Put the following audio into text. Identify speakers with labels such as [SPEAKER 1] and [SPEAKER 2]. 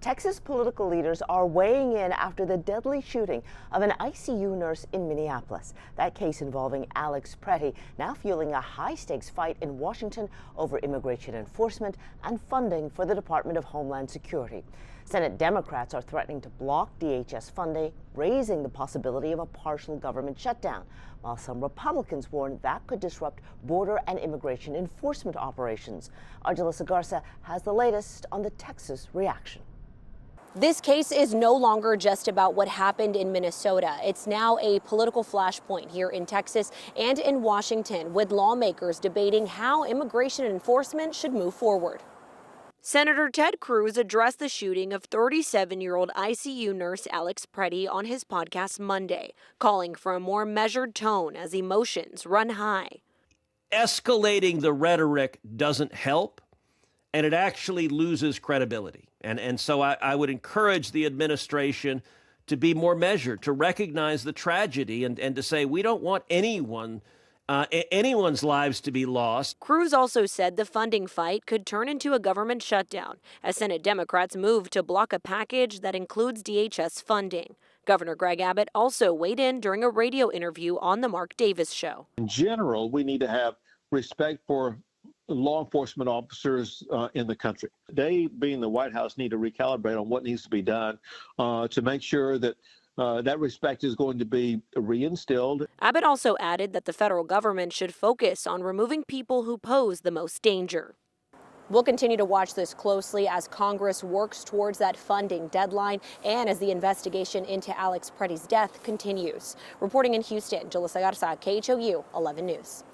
[SPEAKER 1] Texas political leaders are weighing in after the deadly shooting of an ICU nurse in Minneapolis. That case involving Alex Pretty now fueling a high-stakes fight in Washington over immigration enforcement and funding for the Department of Homeland Security. Senate Democrats are threatening to block DHS funding, raising the possibility of a partial government shutdown, while some Republicans warn that could disrupt border and immigration enforcement operations. Argelissa Garza has the latest on the Texas reaction.
[SPEAKER 2] This case is no longer just about what happened in Minnesota. It's now a political flashpoint here in Texas and in Washington, with lawmakers debating how immigration enforcement should move forward. Senator Ted Cruz addressed the shooting of 37-year-old ICU nurse Alex Pretty on his podcast Monday, calling for a more measured tone as emotions run high.
[SPEAKER 3] Escalating the rhetoric doesn't help, and it actually loses credibility. And so I would encourage the administration to be more measured, to recognize the tragedy and to say we don't want anyone's lives to be lost.
[SPEAKER 2] Cruz also said the funding fight could turn into a government shutdown as Senate Democrats move to block a package that includes DHS funding. Governor Greg Abbott also weighed in during a radio interview on The Mark Davis Show.
[SPEAKER 4] In general, we need to have respect for law enforcement officers in the country. They, being the White House, need to recalibrate on what needs to be done to make sure that that respect is going to be reinstilled.
[SPEAKER 2] Abbott also added that the federal government should focus on removing people who pose the most danger. We'll continue to watch this closely as Congress works towards that funding deadline and as the investigation into Alex Pretty's death continues. Reporting in Houston, Argelissa Garza, KHOU 11 News.